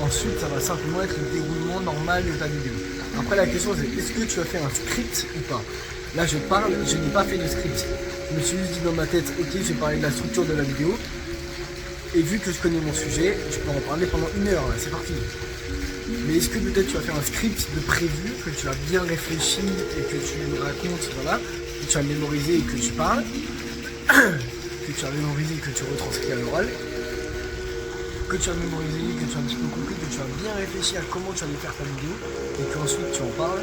Ensuite, ça va simplement être le déroulement normal de ta vidéo. Après, la question c'est est-ce que tu as fait un script ou pas? Là, je parle, je n'ai pas fait de script. Je me suis juste dit dans ma tête, ok, je vais parler de la structure de la vidéo. Et vu que je connais mon sujet, je peux en parler pendant 1 heure, c'est parti. Mais est-ce que peut-être tu vas faire un script de prévu, que tu as bien réfléchi et que tu me racontes, voilà, que tu as mémorisé et que tu parles, que tu as mémorisé et que tu retranscris à l'oral, que tu as mémorisé, que tu as un petit peu compris, que tu as bien réfléchi à comment tu allais faire ta vidéo et qu'ensuite tu en parles.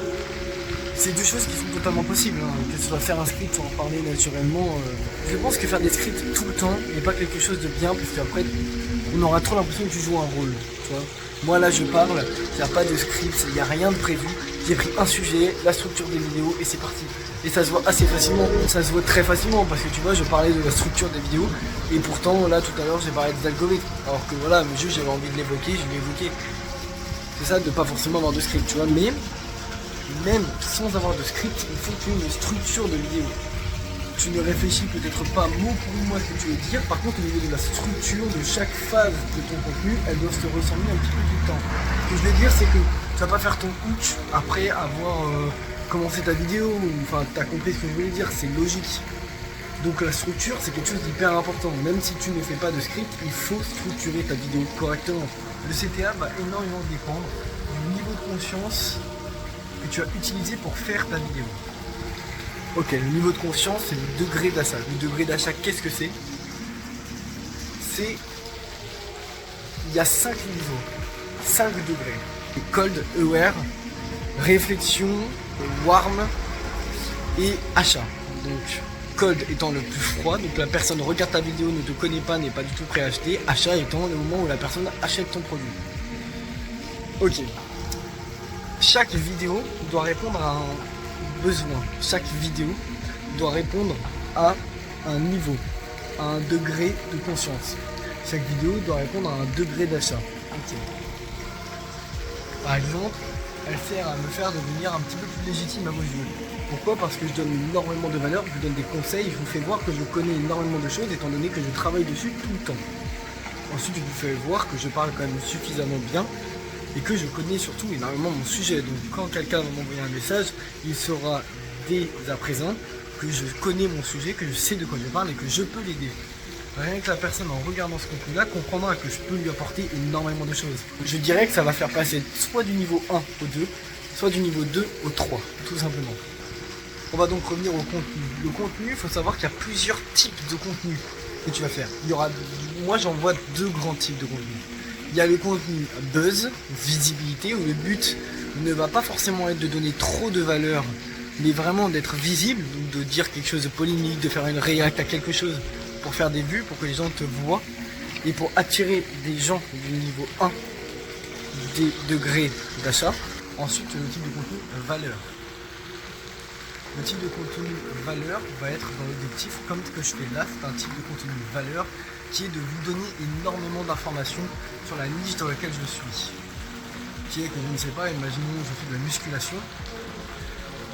C'est deux choses qui sont totalement possibles, hein. Que tu vas faire un script ou en parler naturellement. Je pense que faire des scripts tout le temps n'est pas quelque chose de bien parce qu'après on aura trop l'impression que tu joues un rôle. Tu vois. Moi là je parle, il n'y a pas de script, il n'y a rien de prévu. J'ai pris un sujet, la structure des vidéos et c'est parti. Et ça se voit assez facilement, ça se voit très facilement parce que tu vois je parlais de la structure des vidéos et pourtant là tout à l'heure j'ai parlé des algorithmes. Alors que voilà, mais juste j'avais envie de l'évoquer, je l'ai évoqué. C'est ça, de pas forcément avoir de script, tu vois, mais même sans avoir de script, il faut qu'il y ait une structure de vidéo. Tu ne réfléchis peut-être pas mot pour mot à ce que tu veux dire, par contre au niveau de la structure de chaque phase de ton contenu, elles doivent se ressembler un petit peu tout le temps. Ce que je veux dire c'est que tu vas pas faire ton hook après avoir commencé ta vidéo, enfin tu as compris ce que je voulais dire, c'est logique. Donc la structure c'est quelque chose d'hyper important, même si tu ne fais pas de script, il faut structurer ta vidéo correctement. Le CTA va énormément dépendre du niveau de conscience que tu as utilisé pour faire ta vidéo. Ok, le niveau de confiance, c'est le degré d'achat. Le degré d'achat, qu'est-ce que c'est? Il y a 5 niveaux, 5 degrés. Cold, aware, réflexion, warm et achat. Donc, cold étant le plus froid, donc la personne regarde ta vidéo, ne te connaît pas, n'est pas du tout prêt à acheter. Achat étant le moment où la personne achète ton produit. Ok. Chaque vidéo doit répondre à un besoin. Chaque vidéo doit répondre à un niveau, à un degré de conscience. Chaque vidéo doit répondre à un degré d'achat. Okay. Par exemple, elle sert à me faire devenir un petit peu plus légitime à vos yeux. Pourquoi? Parce que je donne énormément de valeur, je vous donne des conseils, je vous fais voir que je connais énormément de choses étant donné que je travaille dessus tout le temps. Ensuite, je vous fais voir que je parle quand même suffisamment bien et que je connais surtout énormément mon sujet. Donc quand quelqu'un va m'envoyer un message, il saura dès à présent que je connais mon sujet, que je sais de quoi je parle et que je peux l'aider. Rien que la personne en regardant ce contenu-là comprendra que je peux lui apporter énormément de choses. Je dirais que ça va faire passer soit du niveau 1 au 2, soit du niveau 2 au 3, tout simplement. On va donc revenir au contenu. Le contenu, il faut savoir qu'il y a plusieurs types de contenu que tu vas faire. Moi j'en vois 2 grands types de contenu. Il y a le contenu buzz, visibilité, où le but ne va pas forcément être de donner trop de valeur, mais vraiment d'être visible, donc de dire quelque chose de polémique, de faire une réact à quelque chose pour faire des vues, pour que les gens te voient, et pour attirer des gens du niveau 1 des degrés d'achat. Ensuite, le type de contenu valeur. Le type de contenu valeur va être dans l'objectif, comme ce que je fais là, c'est un type de contenu valeur qui est de vous donner énormément d'informations sur la niche dans laquelle je suis. Qui est que je ne sais pas, imaginons que je fais de la musculation,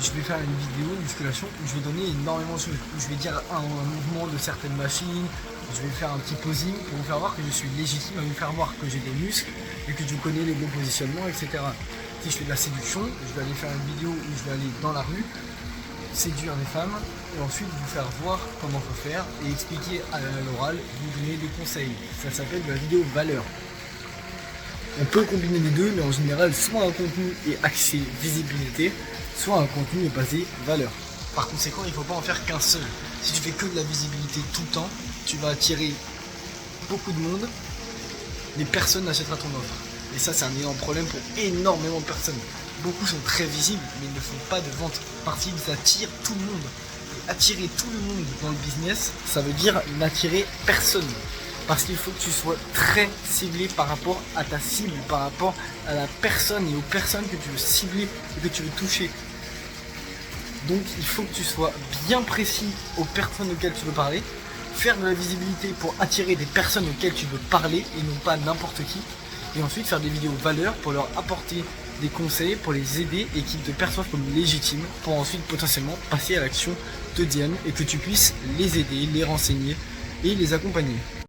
je vais faire une vidéo de musculation où je vais donner énormément de choses, où je vais dire un mouvement de certaines machines, je vais faire un petit posing pour vous faire voir que je suis légitime, à vous faire voir que j'ai des muscles et que je connais les bons positionnements, etc. Si je fais de la séduction, je vais aller faire une vidéo où je vais aller dans la rue, séduire des femmes et ensuite vous faire voir comment faut faire et expliquer à l'oral, vous donner des conseils. Ça s'appelle de la vidéo valeur. On peut combiner les deux, mais en général, soit un contenu est axé visibilité, soit un contenu est basé valeur. Par conséquent, il ne faut pas en faire qu'un seul. Si tu fais que de la visibilité tout le temps, tu vas attirer beaucoup de monde, mais personne n'achètera ton offre. Et ça, c'est un énorme problème pour énormément de personnes. Beaucoup sont très visibles, mais ils ne font pas de vente. Parce qu'ils attirent tout le monde. Et attirer tout le monde dans le business, ça veut dire n'attirer personne. Parce qu'il faut que tu sois très ciblé par rapport à ta cible, par rapport à la personne et aux personnes que tu veux cibler et que tu veux toucher. Donc il faut que tu sois bien précis aux personnes auxquelles tu veux parler, faire de la visibilité pour attirer des personnes auxquelles tu veux parler et non pas n'importe qui, et ensuite faire des vidéos valeurs pour leur apporter des conseils, pour les aider et qu'ils te perçoivent comme légitimes, pour ensuite potentiellement passer à l'action de DM et que tu puisses les aider, les renseigner et les accompagner.